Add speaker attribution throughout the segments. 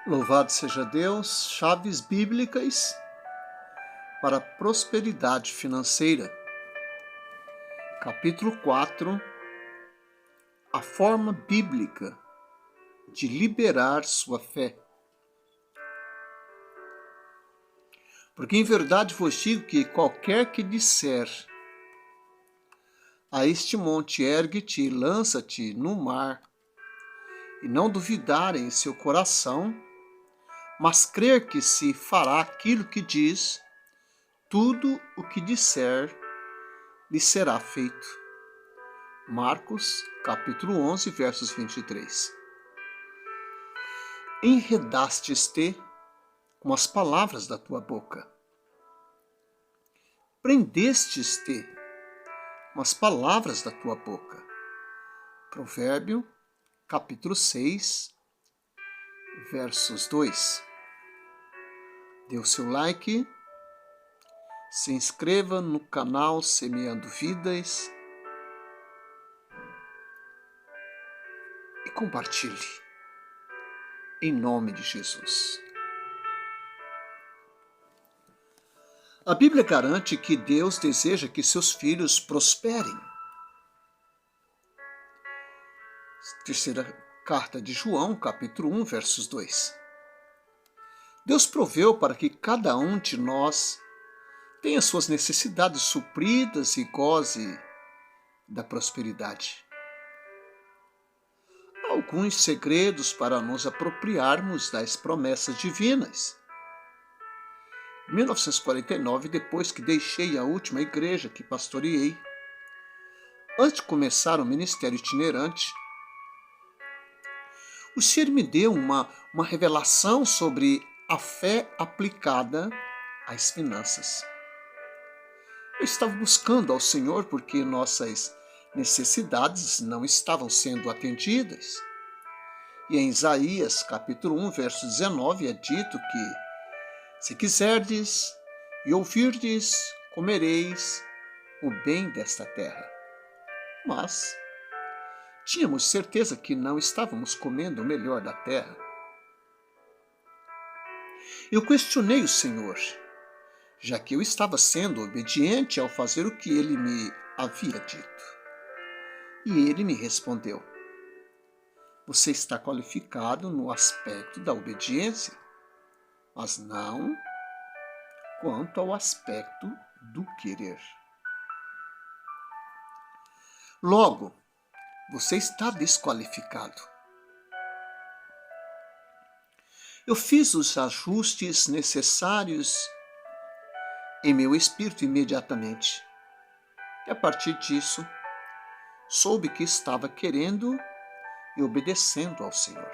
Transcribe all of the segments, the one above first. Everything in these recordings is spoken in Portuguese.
Speaker 1: Louvado seja Deus, chaves bíblicas para a prosperidade financeira. Capítulo 4, a forma bíblica de liberar sua fé. Porque em verdade vos digo que qualquer que disser a este monte, ergue-te e lança-te no mar, e não duvidar em seu coração, mas crer que se fará aquilo que diz, tudo o que disser lhe será feito. Marcos, capítulo 11, versos 23. Enredastes-te com as palavras da tua boca. Prendestes-te com as palavras da tua boca. Provérbio, capítulo 6, versos 2. Dê o seu like, se inscreva no canal Semeando Vidas e compartilhe, em nome de Jesus. A Bíblia garante que Deus deseja que seus filhos prosperem. Terceira carta de João, capítulo 1, versos 2. Deus proveu para que cada um de nós tenha suas necessidades supridas e goze da prosperidade. Há alguns segredos para nos apropriarmos das promessas divinas. Em 1949, depois que deixei a última igreja que pastoreei, antes de começar o ministério itinerante, o Senhor me deu uma revelação sobre a fé aplicada às finanças. Eu estava buscando ao Senhor porque nossas necessidades não estavam sendo atendidas. E em Isaías, capítulo 1, verso 19, é dito que se quiserdes e ouvirdes, comereis o bem desta terra. Mas tínhamos certeza que não estávamos comendo o melhor da terra. Eu questionei o Senhor, já que eu estava sendo obediente ao fazer o que ele me havia dito. E ele me respondeu: você está qualificado no aspecto da obediência, mas não quanto ao aspecto do querer. Logo, você está desqualificado. Eu fiz os ajustes necessários em meu espírito imediatamente. E a partir disso, soube que estava querendo e obedecendo ao Senhor.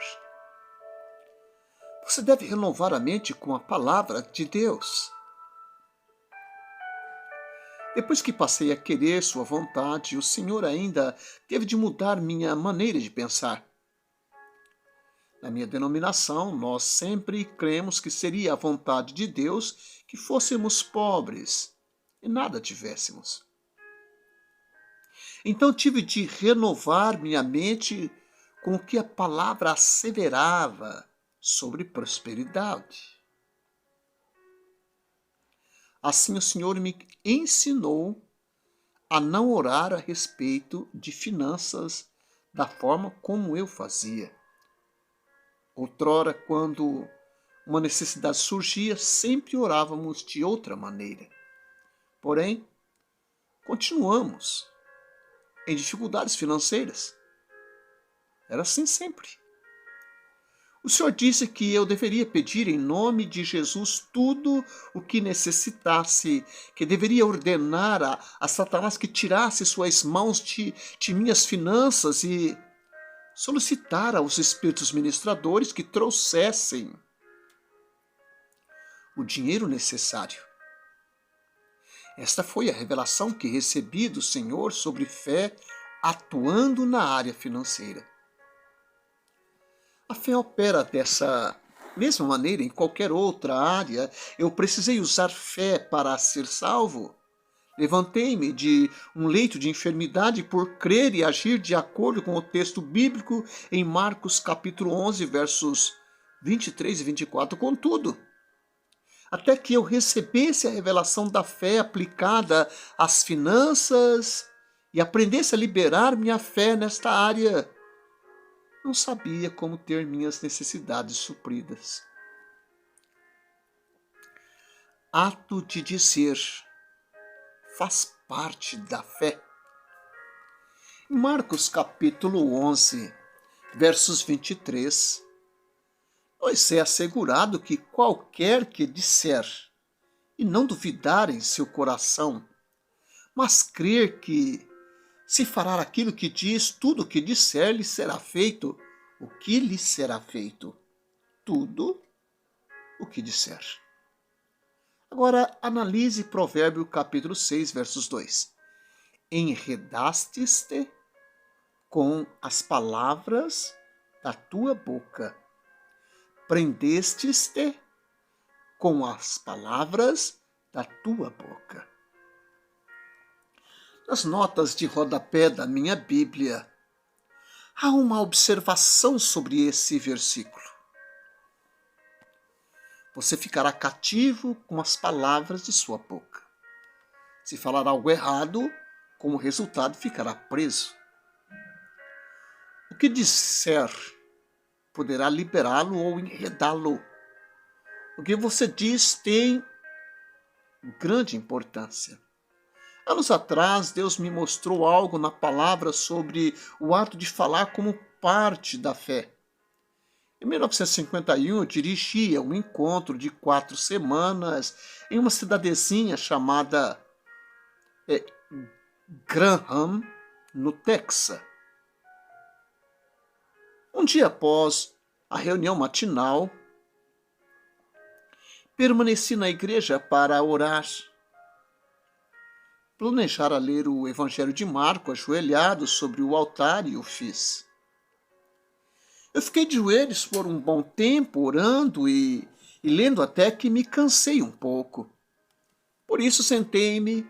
Speaker 1: Você deve renovar a mente com a palavra de Deus. Depois que passei a querer sua vontade, o Senhor ainda teve de mudar minha maneira de pensar. Na minha denominação, nós sempre cremos que seria a vontade de Deus que fôssemos pobres e nada tivéssemos. Então tive de renovar minha mente com o que a palavra asseverava sobre prosperidade. Assim o Senhor me ensinou a não orar a respeito de finanças da forma como eu fazia. Outrora, quando uma necessidade surgia, sempre orávamos de outra maneira. Porém, continuamos em dificuldades financeiras. Era assim sempre. O Senhor disse que eu deveria pedir em nome de Jesus tudo o que necessitasse, que deveria ordenar a Satanás que tirasse suas mãos de minhas finanças e solicitar aos espíritos ministradores que trouxessem o dinheiro necessário. Esta foi a revelação que recebi do Senhor sobre fé atuando na área financeira. A fé opera dessa mesma maneira em qualquer outra área. Eu precisei usar fé para ser salvo. Levantei-me de um leito de enfermidade por crer e agir de acordo com o texto bíblico em Marcos capítulo 11, versos 23 e 24, contudo, até que eu recebesse a revelação da fé aplicada às finanças e aprendesse a liberar minha fé nesta área, não sabia como ter minhas necessidades supridas. Ato de dizer faz parte da fé. Em Marcos capítulo 11, versos 23, nos é assegurado que qualquer que disser e não duvidar em seu coração, mas crer que se fará aquilo que diz, tudo o que disser lhe será feito. O que lhe será feito? Tudo o que disser. Agora, analise Provérbio capítulo 6, versos 2. Enredastes-te com as palavras da tua boca. Prendestes-te com as palavras da tua boca. Nas notas de rodapé da minha Bíblia, há uma observação sobre esse versículo. Você ficará cativo com as palavras de sua boca. Se falar algo errado, como resultado, ficará preso. O que disser poderá liberá-lo ou enredá-lo. O que você diz tem grande importância. Anos atrás, Deus me mostrou algo na palavra sobre o ato de falar como parte da fé. Em 1951, eu dirigia um encontro de 4 semanas em uma cidadezinha chamada Graham, no Texas. Um dia após a reunião matinal, permaneci na igreja para orar. Planejara ler o Evangelho de Marcos ajoelhado sobre o altar e o fiz. Eu fiquei de joelhos por um bom tempo, orando e lendo até que me cansei um pouco. Por isso sentei-me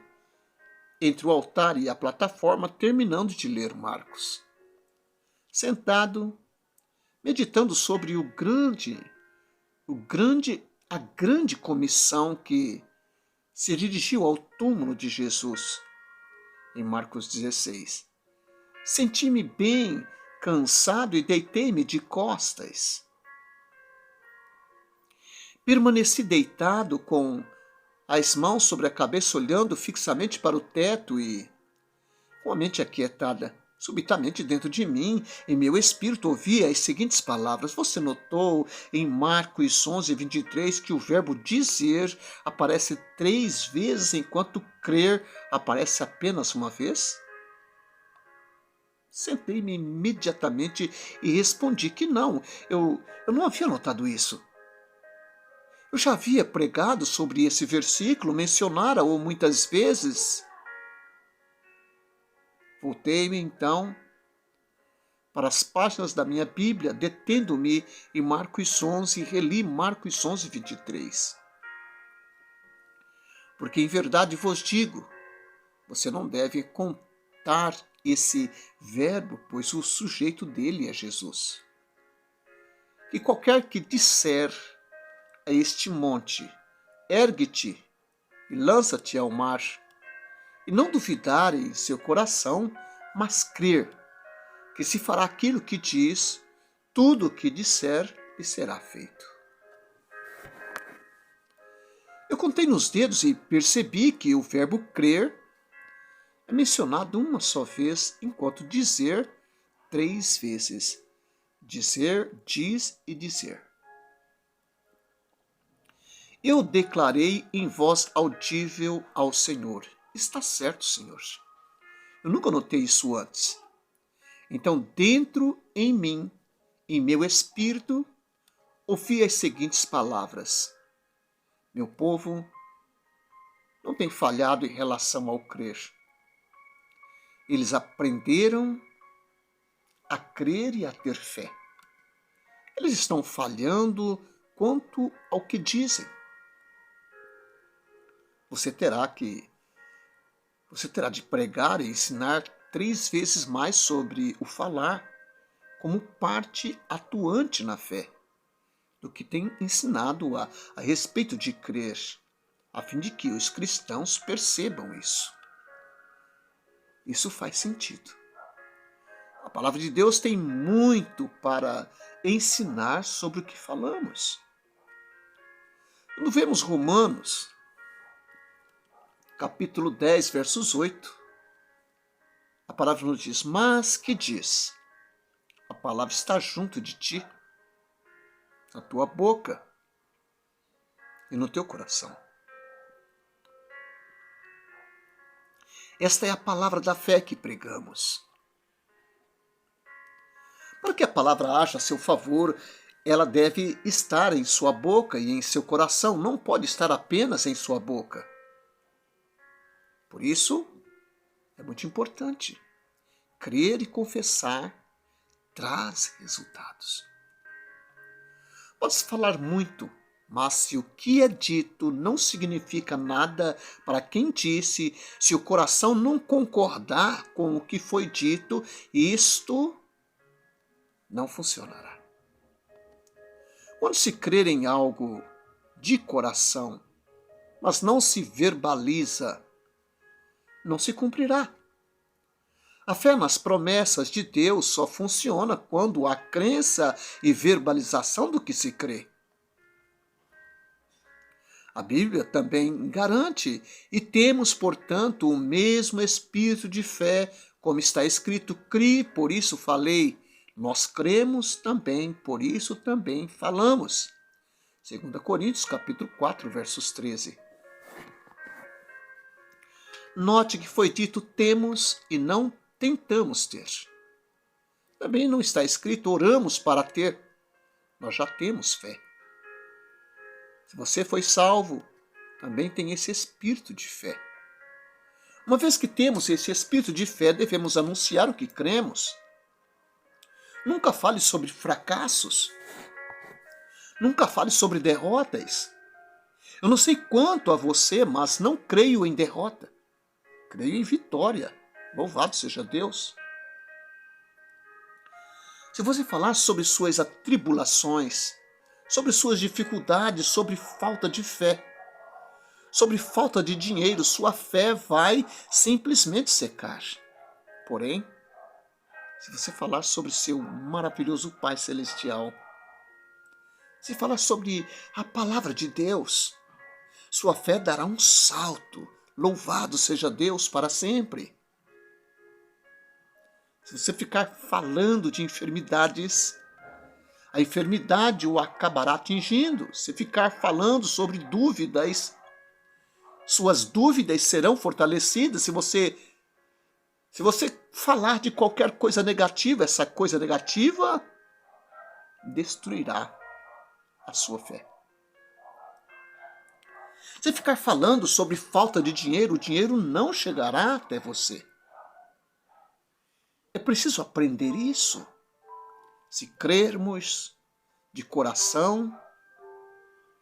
Speaker 1: entre o altar e a plataforma, terminando de ler Marcos. Sentado, meditando sobre a grande comissão que se dirigiu ao túmulo de Jesus, em Marcos 16. Senti-me bem cansado e deitei-me de costas. Permaneci deitado com as mãos sobre a cabeça, olhando fixamente para o teto e, com a mente aquietada, subitamente dentro de mim, em meu espírito, ouvia as seguintes palavras. Você notou em Marcos 11, 23 que o verbo dizer aparece 3 vezes, enquanto crer aparece apenas uma vez? Sentei-me imediatamente e respondi que não, eu não havia notado isso. Eu já havia pregado sobre esse versículo, mencionara-o muitas vezes. Voltei-me então para as páginas da minha Bíblia, detendo-me em Marcos 11 e reli Marcos 11, 23. Porque em verdade vos digo, você não deve contar esse verbo, pois o sujeito dele é Jesus. Que qualquer que disser a este monte, ergue-te e lança-te ao mar, e não duvidar em seu coração, mas crer que se fará aquilo que diz, tudo o que disser lhe será feito. Eu contei nos dedos e percebi que o verbo crer é mencionado uma só vez, enquanto dizer 3 vezes. Dizer, diz e dizer. Eu declarei em voz audível ao Senhor. Está certo, Senhor. Eu nunca notei isso antes. Então, dentro em mim, em meu espírito, ouvi as seguintes palavras. Meu povo não tem falhado em relação ao crer. Eles aprenderam a crer e a ter fé. Eles estão falhando quanto ao que dizem. Você terá de pregar e ensinar 3 vezes mais sobre o falar, como parte atuante na fé. do que tem ensinado a respeito de crer, a fim de que os cristãos percebam isso. Isso faz sentido. A palavra de Deus tem muito para ensinar sobre o que falamos. Quando vemos Romanos, capítulo 10, versos 8, a palavra nos diz: mas que diz? A palavra está junto de ti, na tua boca e no teu coração. Esta é a palavra da fé que pregamos. Para que a palavra haja a seu favor, ela deve estar em sua boca e em seu coração, não pode estar apenas em sua boca. Por isso, é muito importante. Crer e confessar traz resultados. Pode-se falar muito, mas se o que é dito não significa nada para quem disse, se o coração não concordar com o que foi dito, isto não funcionará. Quando se crer em algo de coração, mas não se verbaliza, não se cumprirá. A fé nas promessas de Deus só funciona quando há crença e verbalização do que se crê. A Bíblia também garante, e temos, portanto, o mesmo espírito de fé, como está escrito: cri, por isso falei. Nós cremos também, por isso também falamos. 2 Coríntios, capítulo 4, versos 13. Note que foi dito temos e não tentamos ter. Também não está escrito oramos para ter. Nós já temos fé. Se você foi salvo, também tem esse espírito de fé. Uma vez que temos esse espírito de fé, devemos anunciar o que cremos. Nunca fale sobre fracassos. Nunca fale sobre derrotas. Eu não sei quanto a você, mas não creio em derrota. Creio em vitória. Louvado seja Deus. Se você falar sobre suas atribulações, sobre suas dificuldades, sobre falta de fé, sobre falta de dinheiro, sua fé vai simplesmente secar. Porém, se você falar sobre seu maravilhoso Pai Celestial, se falar sobre a palavra de Deus, sua fé dará um salto. Louvado seja Deus para sempre. Se você ficar falando de enfermidades, a enfermidade o acabará atingindo. Se ficar falando sobre dúvidas, suas dúvidas serão fortalecidas. Se você falar de qualquer coisa negativa, essa coisa negativa destruirá a sua fé. Se ficar falando sobre falta de dinheiro, o dinheiro não chegará até você. É preciso aprender isso. Se crermos de coração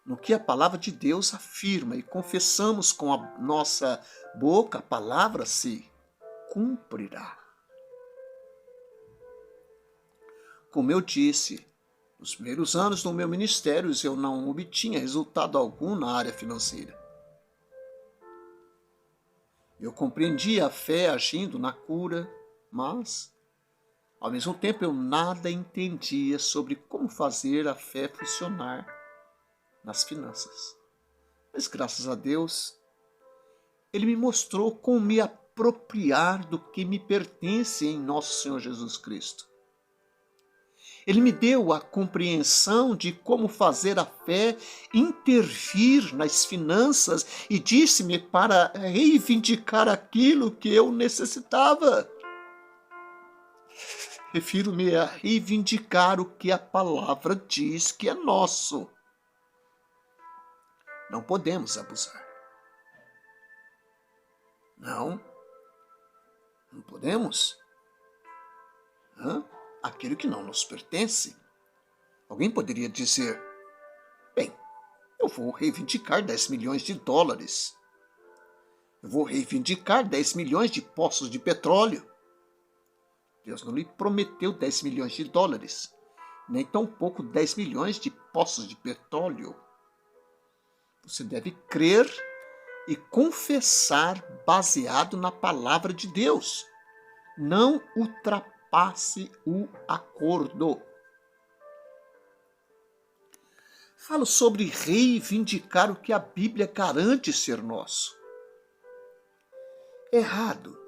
Speaker 1: no que a palavra de Deus afirma e confessamos com a nossa boca, a palavra se cumprirá. Como eu disse, nos primeiros anos do meu ministério eu não obtinha resultado algum na área financeira. Eu compreendia a fé agindo na cura, mas, ao mesmo tempo, eu nada entendia sobre como fazer a fé funcionar nas finanças. Mas, graças a Deus, Ele me mostrou como me apropriar do que me pertence em nosso Senhor Jesus Cristo. Ele me deu a compreensão de como fazer a fé intervir nas finanças e disse-me para reivindicar aquilo que eu necessitava. Refiro-me a reivindicar o que a palavra diz que é nosso. Não podemos abusar. Não podemos. Aquilo que não nos pertence. Alguém poderia dizer, bem, eu vou reivindicar 10 milhões de dólares. Eu vou reivindicar 10 milhões de poços de petróleo. Deus não lhe prometeu 10 milhões de dólares. nem tampouco 10 milhões de poços de petróleo. Você deve crer e confessar baseado na palavra de Deus. Não ultrapasse o acordo. Falo sobre reivindicar o que a Bíblia garante ser nosso. Errado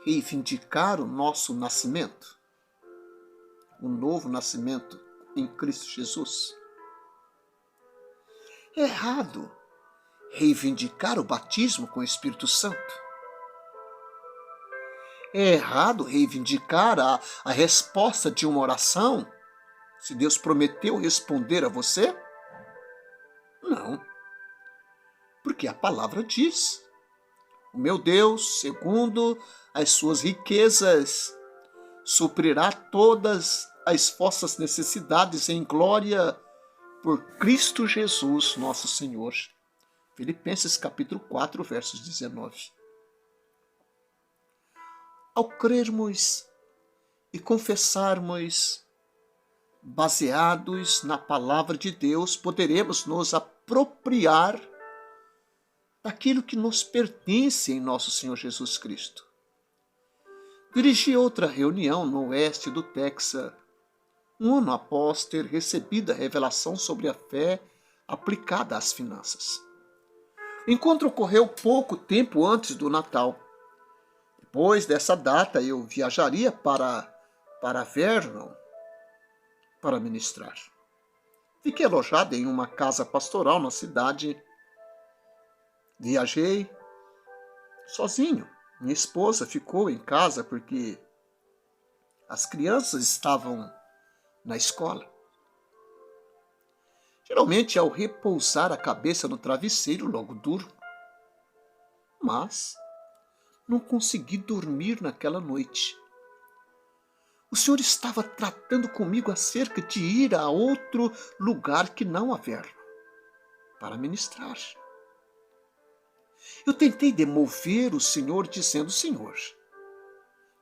Speaker 1: reivindicar o nosso nascimento, o novo nascimento em Cristo Jesus. Errado reivindicar o batismo com o Espírito Santo. É errado reivindicar a resposta de uma oração, se Deus prometeu responder a você? Não, porque a palavra diz: o meu Deus, segundo as suas riquezas, suprirá todas as vossas necessidades em glória por Cristo Jesus, nosso Senhor. Filipenses capítulo 4, versos 19. Ao crermos e confessarmos baseados na palavra de Deus, poderemos nos apropriar daquilo que nos pertence em nosso Senhor Jesus Cristo. Dirigi outra reunião no oeste do Texas, um ano após ter recebido a revelação sobre a fé aplicada às finanças. O encontro ocorreu pouco tempo antes do Natal. Depois dessa data, eu viajaria para Vernon para ministrar. Fiquei alojado em uma casa pastoral na cidade. Viajei sozinho. Minha esposa ficou em casa porque as crianças estavam na escola. Geralmente, ao repousar a cabeça no travesseiro, logo durmo. Mas não consegui dormir naquela noite. O Senhor estava tratando comigo acerca de ir a outro lugar que não a Vernon, para ministrar. Eu tentei demover o Senhor, dizendo: Senhor,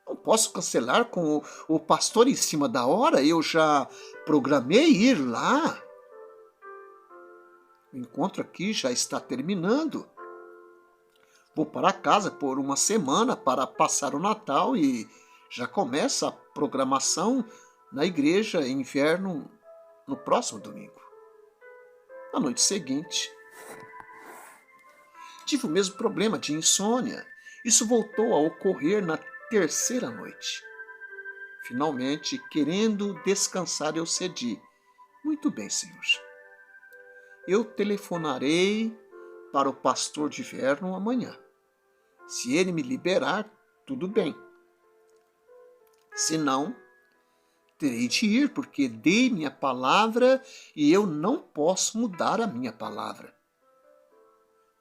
Speaker 1: não posso cancelar com o pastor em cima da hora, eu já programei ir lá. O encontro aqui já está terminando. Vou para casa por uma semana para passar o Natal e já começa a programação na igreja em inverno no próximo domingo. Na noite seguinte, tive o mesmo problema de insônia. Isso voltou a ocorrer na terceira noite. Finalmente, querendo descansar, eu cedi. Muito bem, Senhor. Eu telefonarei para o pastor de Vernon amanhã. Se ele me liberar, tudo bem. Se não, terei de ir, porque dei minha palavra e eu não posso mudar a minha palavra.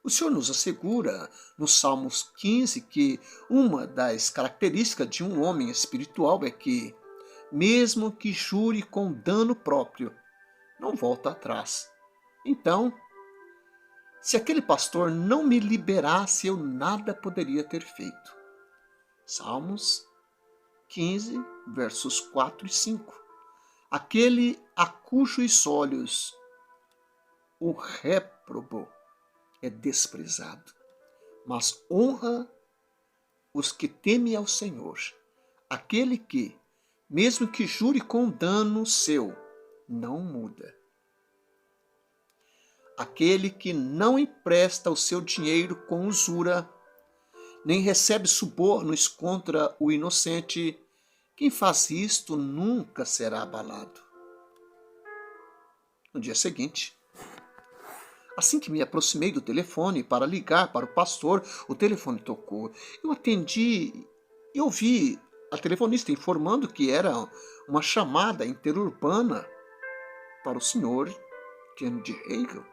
Speaker 1: O Senhor nos assegura, no Salmos 15, que uma das características de um homem espiritual é que, mesmo que jure com dano próprio, não volta atrás. Então, se aquele pastor não me liberasse, eu nada poderia ter feito. Salmos 15, versos 4 e 5. Aquele a cujos olhos o réprobo é desprezado, mas honra os que temem ao Senhor. Aquele que, mesmo que jure com dano seu, não muda. Aquele que não empresta o seu dinheiro com usura, nem recebe subornos contra o inocente, quem faz isto nunca será abalado. No dia seguinte, assim que me aproximei do telefone para ligar para o pastor, o telefone tocou. Eu atendi e ouvi a telefonista informando que era uma chamada interurbana para o senhor Kennedy Reagan.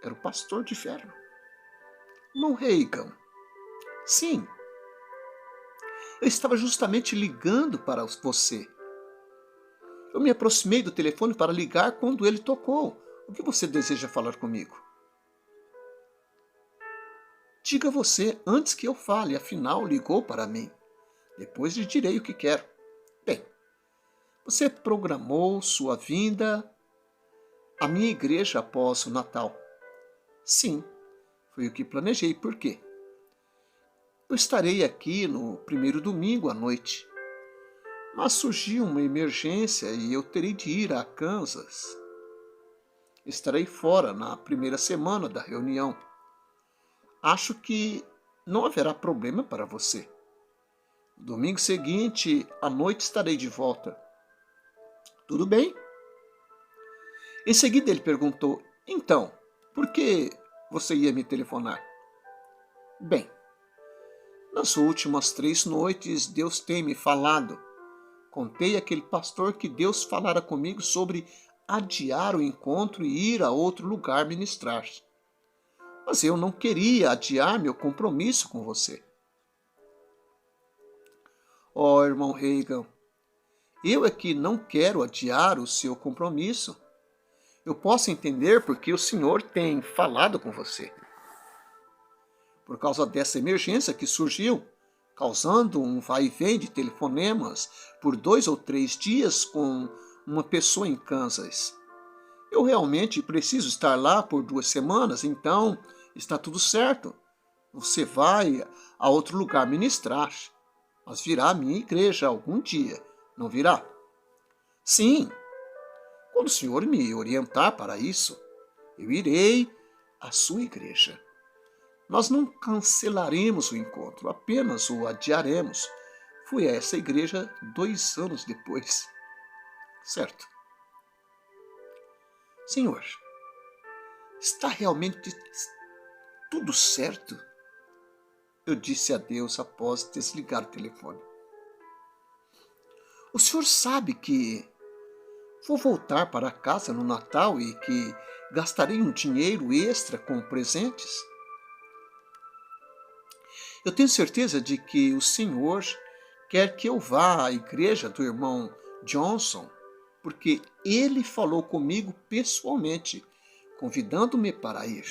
Speaker 1: Era o pastor de Vernon. Irmão Reagan, sim, eu estava justamente ligando para você. Eu me aproximei do telefone para ligar quando ele tocou. O que você deseja falar comigo? Diga você antes que eu fale, afinal ligou para mim. Depois lhe direi o que quero. Bem, Você programou sua vinda à minha igreja após o Natal? Sim, foi o que planejei. Por quê? Eu estarei aqui no primeiro domingo à noite, mas surgiu uma emergência e eu terei de ir a Kansas. Estarei fora na primeira semana da reunião. Acho que não haverá problema para você. Domingo seguinte, à noite, estarei de volta. Tudo bem? Em seguida ele perguntou, então, por que você ia me telefonar? Bem, nas últimas 3 noites Deus tem me falado. Contei àquele pastor que Deus falara comigo sobre adiar o encontro e ir a outro lugar ministrar. Mas eu não queria adiar meu compromisso com você. Oh, irmão Reagan, eu é que não quero adiar o seu compromisso. Eu posso entender porque o Senhor tem falado com você. Por causa dessa emergência que surgiu, causando um vai e vem de telefonemas por 2 ou 3 dias com uma pessoa em Kansas. Eu realmente preciso estar lá por 2 semanas, então está tudo certo. Você vai a outro lugar ministrar, mas virá à minha igreja algum dia, não virá? Sim, quando o Senhor me orientar para isso, eu irei à sua igreja. Nós não cancelaremos o encontro, apenas o adiaremos. Fui a essa igreja 2 anos depois. Certo. Senhor, está realmente tudo certo? Eu disse a Deus após desligar o telefone. O senhor sabe que vou voltar para casa no Natal e que gastarei um dinheiro extra com presentes? Eu tenho certeza de que o Senhor quer que eu vá à igreja do irmão Johnson, porque ele falou comigo pessoalmente, convidando-me para ir.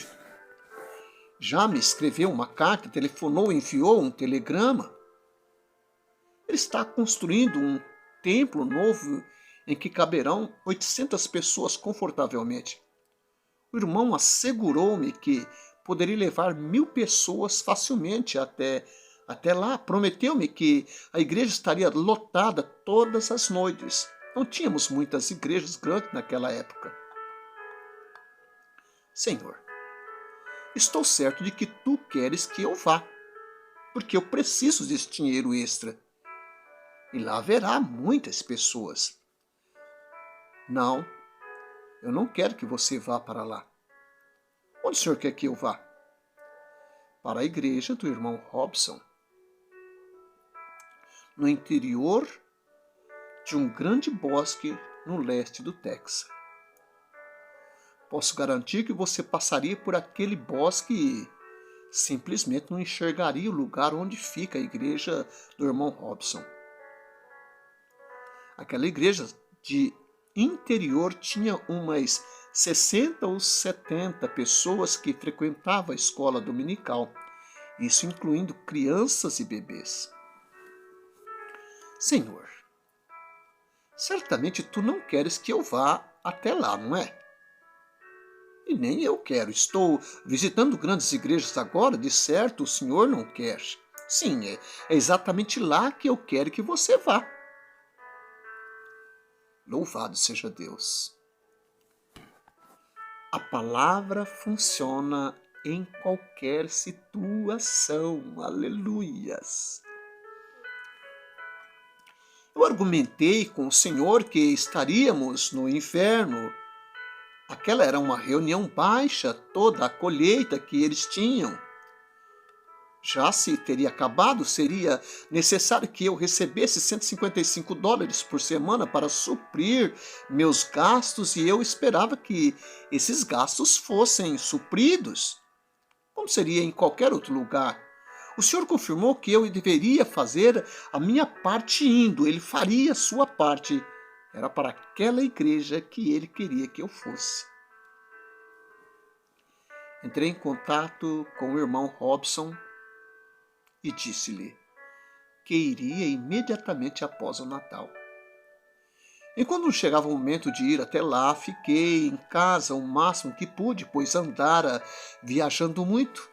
Speaker 1: Já me escreveu uma carta, telefonou, enviou um telegrama. Ele está construindo um templo novo em que caberão 800 pessoas confortavelmente. O irmão assegurou-me que poderia levar 1000 pessoas facilmente até lá. Prometeu-me que a igreja estaria lotada todas as noites. Não tínhamos muitas igrejas grandes naquela época. Senhor, estou certo de que tu queres que eu vá, porque eu preciso desse dinheiro extra. E lá haverá muitas pessoas. Não, eu não quero que você vá para lá. Onde o senhor quer que eu vá? Para a igreja do irmão Robson, no interior de um grande bosque no leste do Texas. Posso garantir que você passaria por aquele bosque e simplesmente não enxergaria o lugar onde fica a igreja do irmão Robson. Aquela igreja de interior tinha umas 60 ou 70 pessoas que frequentavam a escola dominical, isso incluindo crianças e bebês. Senhor, certamente tu não queres que eu vá até lá, não é? E nem eu quero. Estou visitando grandes igrejas agora, de certo o senhor não quer. Sim, é exatamente lá que eu quero que você vá. Louvado seja Deus. A palavra funciona em qualquer situação. Aleluias. Eu argumentei com o Senhor que estaríamos no inferno. Aquela era uma reunião baixa, toda a colheita que eles tinham. Já se teria acabado, seria necessário que eu recebesse $155 por semana para suprir meus gastos e eu esperava que esses gastos fossem supridos, como seria em qualquer outro lugar. O Senhor confirmou que eu deveria fazer a minha parte indo, ele faria a sua parte. Era para aquela igreja que ele queria que eu fosse. Entrei em contato com o irmão Robson e disse-lhe que iria imediatamente após o Natal. E quando chegava o momento de ir até lá, fiquei em casa o máximo que pude, pois andara viajando muito.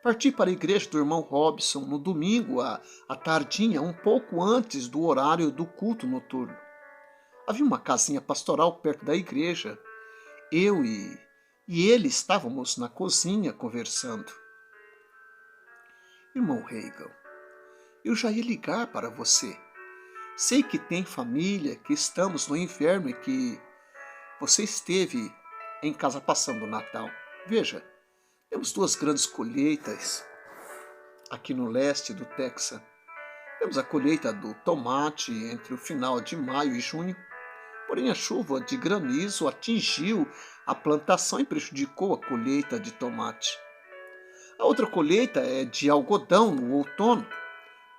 Speaker 1: Parti para a igreja do irmão Robson no domingo, à tardinha, um pouco antes do horário do culto noturno. Havia uma casinha pastoral perto da igreja. Eu e ele estávamos na cozinha conversando. Irmão Reagan, eu já ia ligar para você. Sei que tem família, que estamos no inverno e que você esteve em casa passando o Natal. Veja, temos duas grandes colheitas aqui no leste do Texas. Temos a colheita do tomate entre o final de maio e junho. Porém, a chuva de granizo atingiu a plantação e prejudicou a colheita de tomate. A outra colheita é de algodão no outono,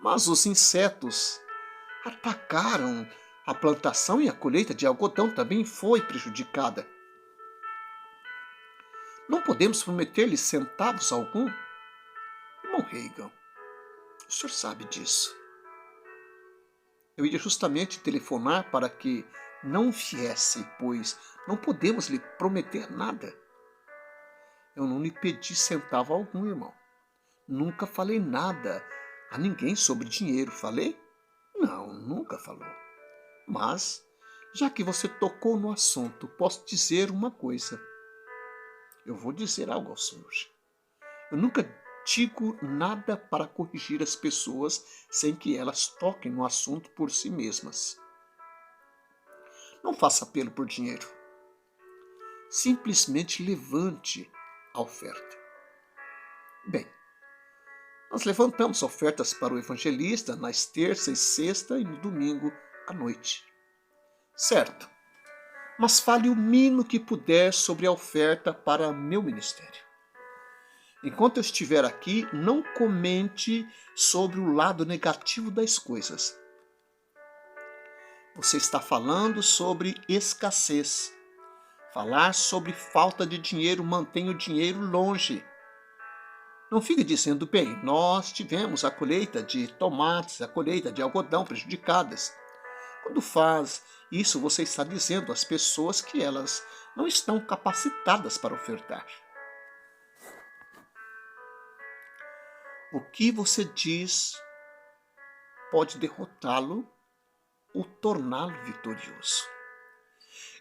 Speaker 1: mas os insetos atacaram a plantação e a colheita de algodão também foi prejudicada. Não podemos prometer-lhe centavos algum? Irmão Reagan, o senhor sabe disso. Eu ia justamente telefonar para que não viesse, pois não podemos lhe prometer nada. Eu não lhe pedi centavo algum, irmão. Nunca falei nada a ninguém sobre dinheiro, falei? Não, nunca falou. Mas, já que você tocou no assunto, posso dizer uma coisa. Eu vou dizer algo ao senhor. Eu nunca digo nada para corrigir as pessoas sem que elas toquem no assunto por si mesmas. Não faça apelo por dinheiro. Simplesmente levante a oferta. Bem, nós levantamos ofertas para o evangelista nas terças e sexta e no domingo à noite. Certo, mas fale o mínimo que puder sobre a oferta para meu ministério. Enquanto eu estiver aqui, não comente sobre o lado negativo das coisas. Você está falando sobre escassez. Falar sobre falta de dinheiro mantém o dinheiro longe. Não fique dizendo, bem, nós tivemos a colheita de tomates, a colheita de algodão prejudicadas. Quando faz isso, você está dizendo às pessoas que elas não estão capacitadas para ofertar. O que você diz pode derrotá-lo ou torná-lo vitorioso.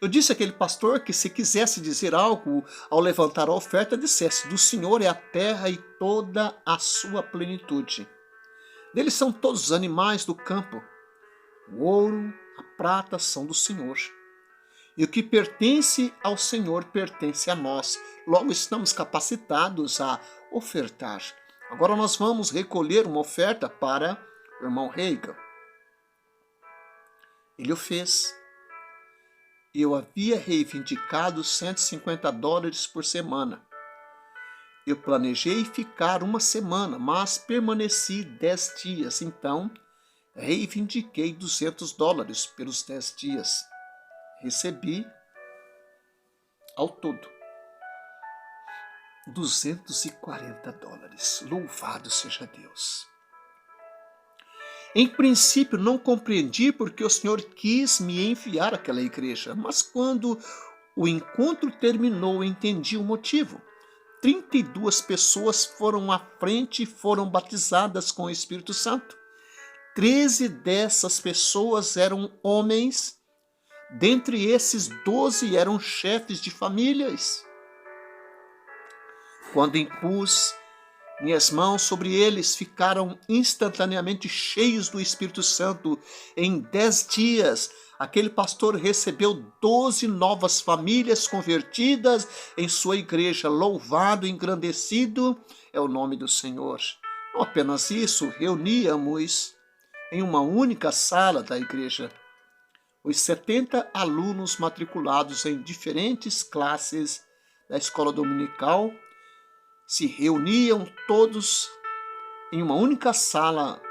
Speaker 1: Eu disse àquele pastor que se quisesse dizer algo ao levantar a oferta, dissesse, do Senhor é a terra e toda a sua plenitude. Deles são todos os animais do campo. O ouro, a prata são do Senhor. E o que pertence ao Senhor pertence a nós. Logo estamos capacitados a ofertar. Agora nós vamos recolher uma oferta para o irmão Reagan. Ele o fez. Eu havia reivindicado $150 por semana. Eu planejei ficar uma semana, mas permaneci 10 dias. Então, reivindiquei $200 pelos 10 dias. Recebi, ao todo, $240. Louvado seja Deus. Em princípio, não compreendi porque o Senhor quis me enviar àquela igreja, mas quando o encontro terminou, entendi o motivo. 32 pessoas foram à frente e foram batizadas com o Espírito Santo. 13 dessas pessoas eram homens, dentre esses 12 eram chefes de famílias. Quando impus minhas mãos sobre eles, ficaram instantaneamente cheios do Espírito Santo. Em 10 dias, aquele pastor recebeu 12 novas famílias convertidas em sua igreja. Louvado e engrandecido é o nome do Senhor. Não apenas isso, reuníamos em uma única sala da igreja os 70 alunos matriculados em diferentes classes da escola dominical, se reuniam todos em uma única sala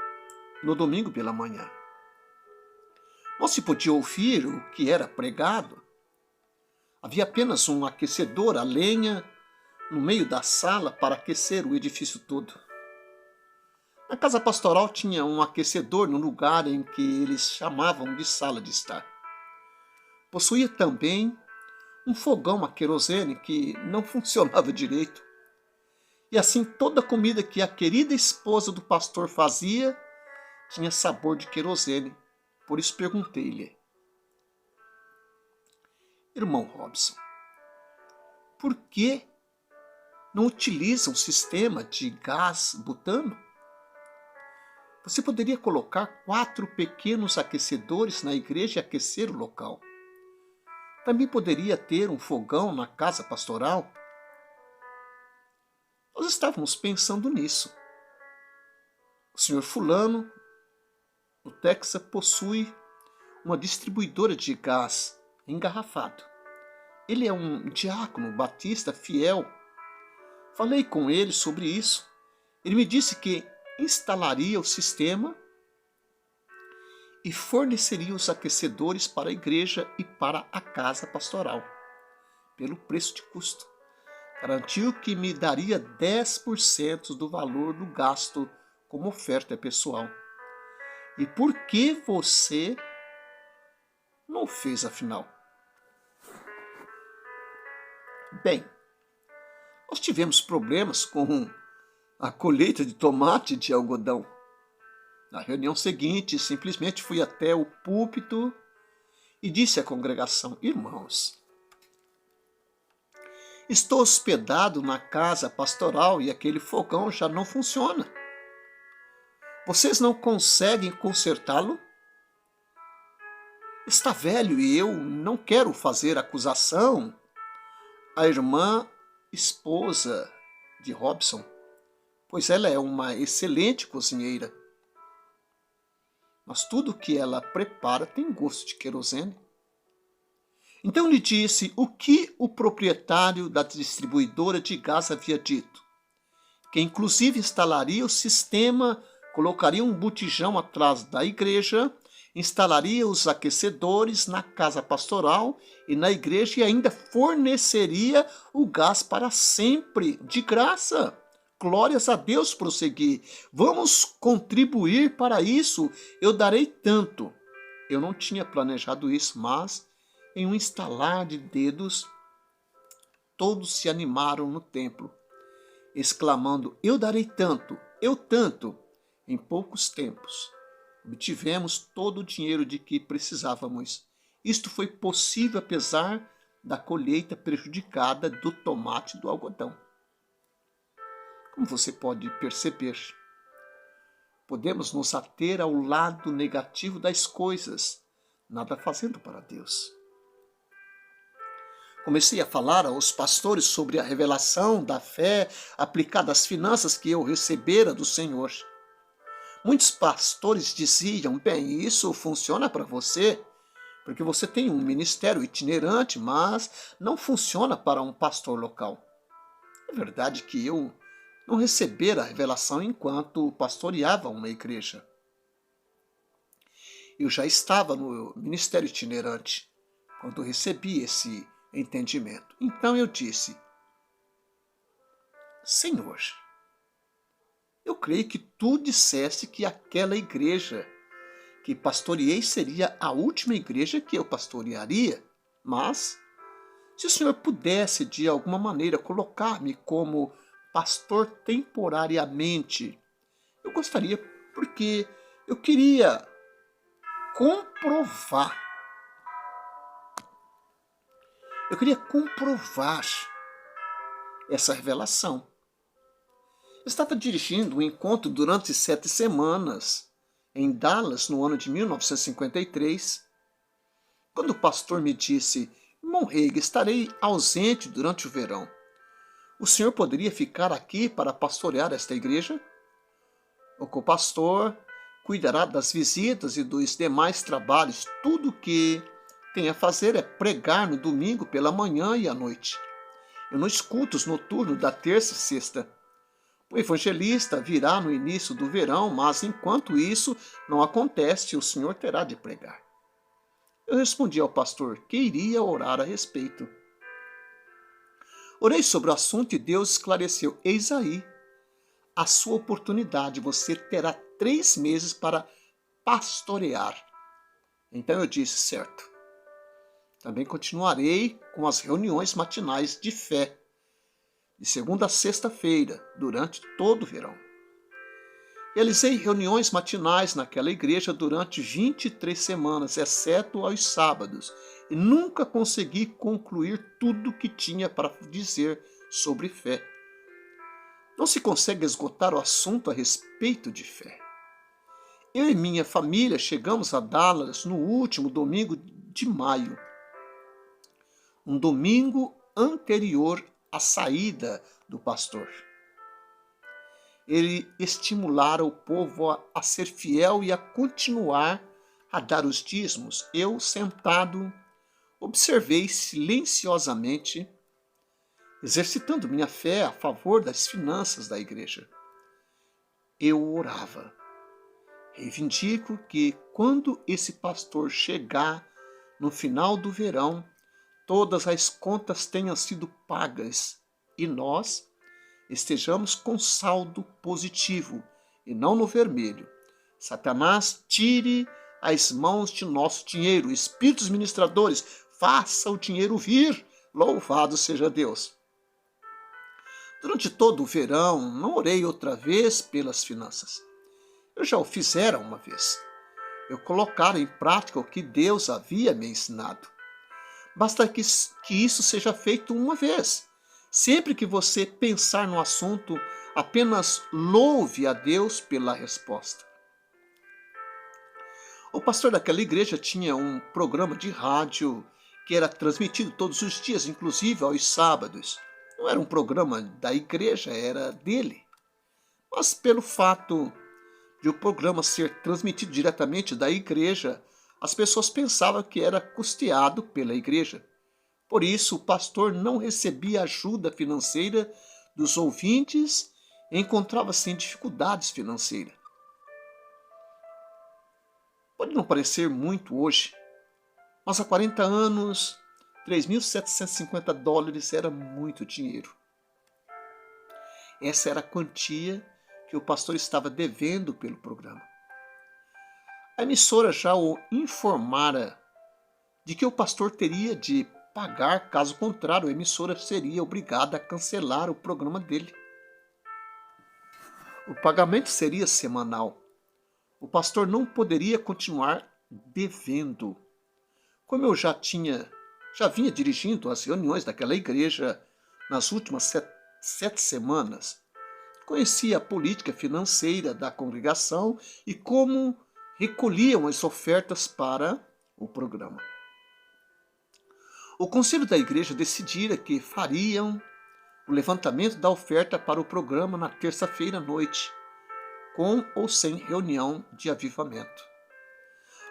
Speaker 1: no domingo pela manhã. Não se podia ouvir o que era pregado. Havia apenas um aquecedor a lenha no meio da sala para aquecer o edifício todo. Na casa pastoral tinha um aquecedor no lugar em que eles chamavam de sala de estar. Possuía também um fogão a querosene que não funcionava direito. E assim toda a comida que a querida esposa do pastor fazia tinha sabor de querosene. Por isso perguntei-lhe: irmão Robson, por que não utiliza um sistema de gás butano? Você poderia colocar 4 pequenos aquecedores na igreja e aquecer o local. Também poderia ter um fogão na casa pastoral. Nós estávamos pensando nisso. O senhor fulano, no Texas, possui uma distribuidora de gás engarrafado. Ele é um diácono batista fiel. Falei com ele sobre isso. Ele me disse que instalaria o sistema e forneceria os aquecedores para a igreja e para a casa pastoral, pelo preço de custo. Garantiu que me daria 10% do valor do gasto como oferta pessoal. E por que você não fez afinal? Bem, nós tivemos problemas com a colheita de tomate e de algodão. Na reunião seguinte, simplesmente fui até o púlpito e disse à congregação: irmãos, estou hospedado na casa pastoral e aquele fogão já não funciona. Vocês não conseguem consertá-lo? Está velho e eu não quero fazer acusação. A irmã esposa de Robson, pois ela é uma excelente cozinheira. Mas tudo que ela prepara tem gosto de querosene. Então lhe disse o que o proprietário da distribuidora de gás havia dito, que inclusive instalaria o sistema, colocaria um botijão atrás da igreja, instalaria os aquecedores na casa pastoral e na igreja e ainda forneceria o gás para sempre, de graça. Glórias a Deus, prossegui. Vamos contribuir para isso. Eu darei tanto. Eu não tinha planejado isso, mas em um estalar de dedos, todos se animaram no templo, exclamando: eu darei tanto, eu tanto. Em poucos tempos, obtivemos todo o dinheiro de que precisávamos. Isto foi possível apesar da colheita prejudicada do tomate e do algodão. Como você pode perceber, podemos nos ater ao lado negativo das coisas, nada fazendo para Deus. Comecei a falar aos pastores sobre a revelação da fé aplicada às finanças que eu recebera do Senhor. Muitos pastores diziam: bem, isso funciona para você, porque você tem um ministério itinerante, mas não funciona para um pastor local. É verdade que eu não recebera a revelação enquanto pastoreava uma igreja. Eu já estava no ministério itinerante quando recebi esse entendimento. Então eu disse: Senhor, eu creio que tu disseste que aquela igreja que pastoreei seria a última igreja que eu pastorearia, mas se o Senhor pudesse de alguma maneira colocar-me como pastor temporariamente, eu gostaria, porque eu queria comprovar. Eu queria comprovar essa revelação. Eu estava dirigindo um encontro durante 7 semanas em Dallas, no ano de 1953, quando o pastor me disse: irmão Reig, estarei ausente durante o verão. O senhor poderia ficar aqui para pastorear esta igreja? O co-pastor cuidará das visitas e dos demais trabalhos. Tudo o que tem a fazer é pregar no domingo pela manhã e à noite. Eu não escuto os noturnos da terça e sexta. O evangelista virá no início do verão, mas enquanto isso não acontece, o senhor terá de pregar. Eu respondi ao pastor que iria orar a respeito. Orei sobre o assunto e Deus esclareceu: eis aí a sua oportunidade, você terá 3 meses para pastorear. Então eu disse: certo. Também continuarei com as reuniões matinais de fé, de segunda a sexta-feira, durante todo o verão. Realizei reuniões matinais naquela igreja durante 23 semanas, exceto aos sábados, e nunca consegui concluir tudo o que tinha para dizer sobre fé. Não se consegue esgotar o assunto a respeito de fé. Eu e minha família chegamos a Dallas no último domingo de maio, um domingo anterior à saída do pastor. Ele estimulara o povo a ser fiel e a continuar a dar os dízimos. Eu, sentado, observei silenciosamente, exercitando minha fé a favor das finanças da igreja. Eu orava. Reivindico que, quando esse pastor chegar no final do verão, todas as contas tenham sido pagas e nós estejamos com saldo positivo e não no vermelho. Satanás tire as mãos de nosso dinheiro. Espíritos ministradores, faça o dinheiro vir. Louvado seja Deus. Durante todo o verão, não orei outra vez pelas finanças. Eu já o fizera uma vez. Eu colocara em prática o que Deus havia me ensinado. Basta que isso seja feito uma vez. Sempre que você pensar no assunto, apenas louve a Deus pela resposta. O pastor daquela igreja tinha um programa de rádio que era transmitido todos os dias, inclusive aos sábados. Não era um programa da igreja, era dele. Mas pelo fato de o programa ser transmitido diretamente da igreja, as pessoas pensavam que era custeado pela igreja. Por isso, o pastor não recebia ajuda financeira dos ouvintes e encontrava-se em dificuldades financeiras. Pode não parecer muito hoje, mas há 40 anos, $3.750 era muito dinheiro. Essa era a quantia que o pastor estava devendo pelo programa. A emissora já o informara de que o pastor teria de pagar, caso contrário, a emissora seria obrigada a cancelar o programa dele. O pagamento seria semanal. O pastor não poderia continuar devendo. Como eu já vinha dirigindo as reuniões daquela igreja nas últimas sete semanas, conhecia a política financeira da congregação e como recolhiam as ofertas para o programa. O conselho da igreja decidira que fariam o levantamento da oferta para o programa na terça-feira à noite, com ou sem reunião de avivamento.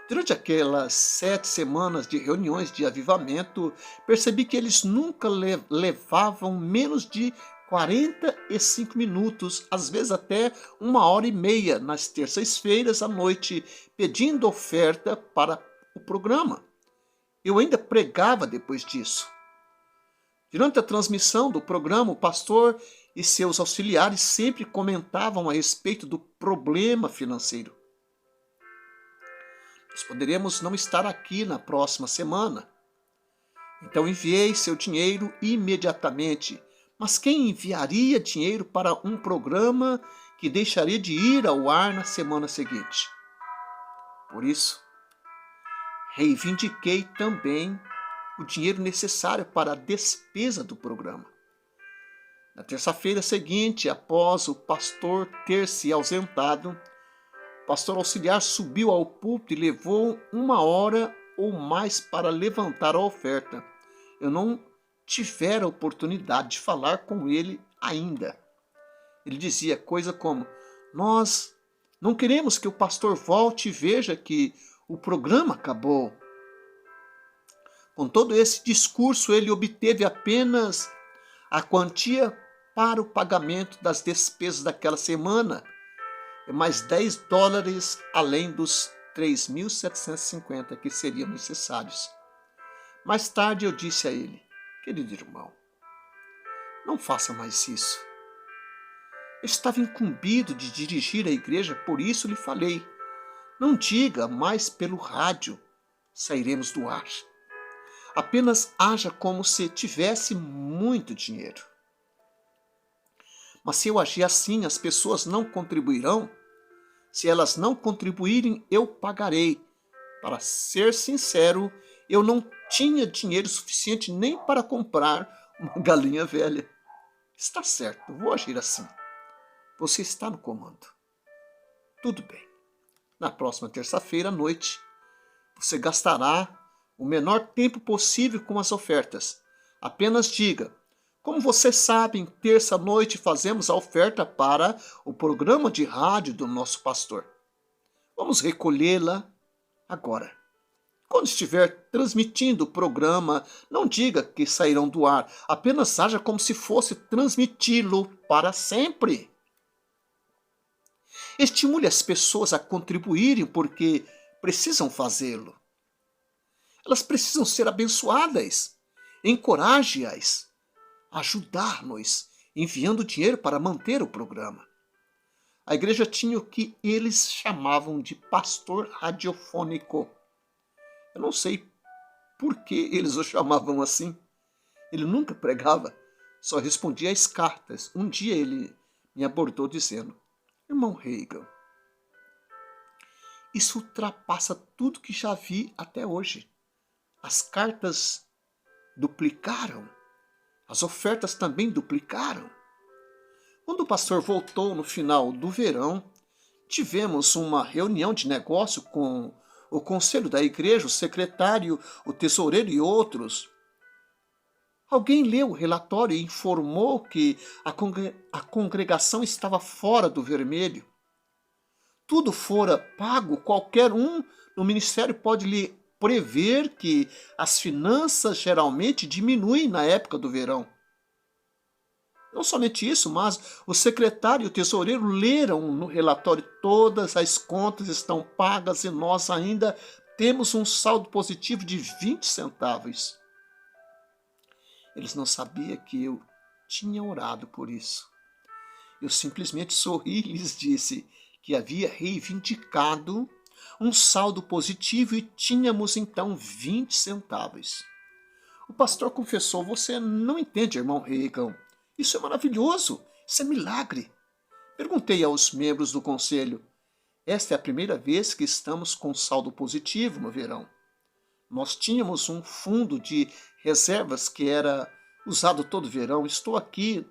Speaker 1: Durante aquelas 7 semanas de reuniões de avivamento, percebi que eles nunca levavam menos de 45 minutos, às vezes até 1h30 nas terças-feiras à noite, pedindo oferta para o programa. Eu ainda pregava depois disso. Durante a transmissão do programa, o pastor e seus auxiliares sempre comentavam a respeito do problema financeiro. Nós poderíamos não estar aqui na próxima semana. Então enviei seu dinheiro imediatamente. Mas quem enviaria dinheiro para um programa que deixaria de ir ao ar na semana seguinte? Por isso, reivindiquei também o dinheiro necessário para a despesa do programa. Na terça-feira seguinte, após o pastor ter se ausentado, o pastor auxiliar subiu ao púlpito e levou 1h ou mais para levantar a oferta. Eu não tivera a oportunidade de falar com ele ainda. Ele dizia coisa como: nós não queremos que o pastor volte e veja que o programa acabou. Com todo esse discurso, ele obteve apenas a quantia para o pagamento das despesas daquela semana, e mais $10 além dos 3.750 que seriam necessários. Mais tarde eu disse a ele: querido irmão, não faça mais isso. Eu estava incumbido de dirigir a igreja, por isso lhe falei: não diga mais pelo rádio, sairemos do ar. Apenas haja como se tivesse muito dinheiro. Mas se eu agir assim, as pessoas não contribuirão. Se elas não contribuírem, eu pagarei. Para ser sincero, eu não tinha dinheiro suficiente nem para comprar uma galinha velha. Está certo, vou agir assim. Você está no comando. Tudo bem. Na próxima terça-feira à noite, você gastará o menor tempo possível com as ofertas. Apenas diga: como vocês sabem, terça-noite fazemos a oferta para o programa de rádio do nosso pastor. Vamos recolhê-la agora. Quando estiver transmitindo o programa, não diga que sairão do ar, apenas haja como se fosse transmiti-lo para sempre. Estimule as pessoas a contribuírem porque precisam fazê-lo. Elas precisam ser abençoadas. Encoraje-as a ajudar-nos, enviando dinheiro para manter o programa. A igreja tinha o que eles chamavam de pastor radiofônico. Eu não sei por que eles o chamavam assim. Ele nunca pregava, só respondia às cartas. Um dia ele me abordou dizendo: irmão Reagan, isso ultrapassa tudo que já vi até hoje. As cartas duplicaram, as ofertas também duplicaram. Quando o pastor voltou no final do verão, tivemos uma reunião de negócio com o conselho da igreja, o secretário, o tesoureiro e outros. Alguém leu o relatório e informou que a congregação estava fora do vermelho. Tudo fora pago, qualquer um no ministério pode lhe prever que as finanças geralmente diminuem na época do verão. Não somente isso, mas o secretário e o tesoureiro leram no relatório: todas as contas estão pagas e nós ainda temos um saldo positivo de 20 centavos. Eles não sabiam que eu tinha orado por isso. Eu simplesmente sorri e lhes disse que havia reivindicado um saldo positivo e tínhamos então 20 centavos. O pastor confessou: você não entende, irmão Reagan. Isso é maravilhoso, isso é milagre. Perguntei aos membros do conselho: esta é a primeira vez que estamos com saldo positivo no verão. Nós tínhamos um fundo de reservas que era usado todo verão. Estou aqui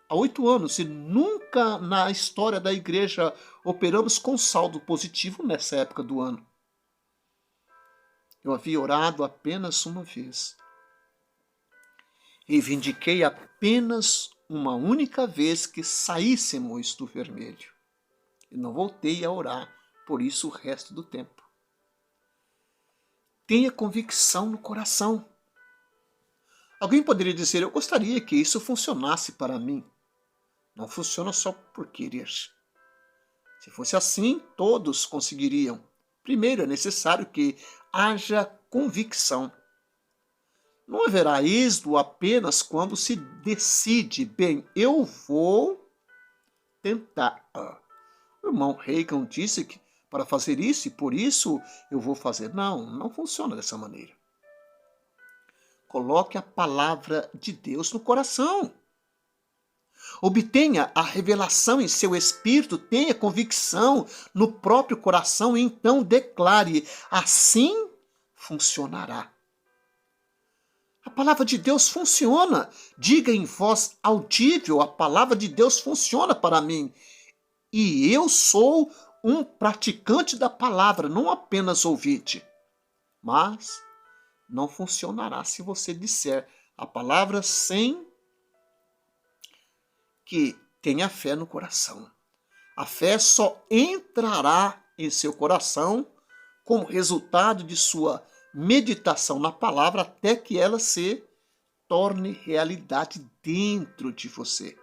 Speaker 1: há 8 anos e nunca na história da igreja operamos com saldo positivo nessa época do ano. Eu havia orado apenas uma vez. Reivindiquei apenas uma única vez que saíssemos do vermelho. E não voltei a orar por isso o resto do tempo. Tenha convicção no coração. Alguém poderia dizer: eu gostaria que isso funcionasse para mim. Não funciona só por querer. Se fosse assim, todos conseguiriam. Primeiro é necessário que haja convicção. Não haverá êxito apenas quando se decide: bem, eu vou tentar. O irmão Reagan disse que para fazer isso e por isso eu vou fazer. Não funciona dessa maneira. Coloque a palavra de Deus no coração. Obtenha a revelação em seu espírito, tenha convicção no próprio coração e então declare: assim funcionará. A palavra de Deus funciona. Diga em voz audível: a palavra de Deus funciona para mim. E eu sou um praticante da palavra, não apenas ouvinte. Mas não funcionará se você disser a palavra sem que tenha fé no coração. A fé só entrará em seu coração como resultado de sua meditação na palavra até que ela se torne realidade dentro de você.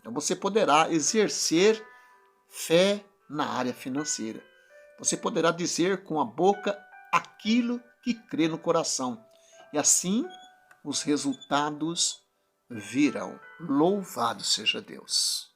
Speaker 1: Então você poderá exercer fé na área financeira. Você poderá dizer com a boca aquilo que crê no coração. E assim os resultados virão. Louvado seja Deus.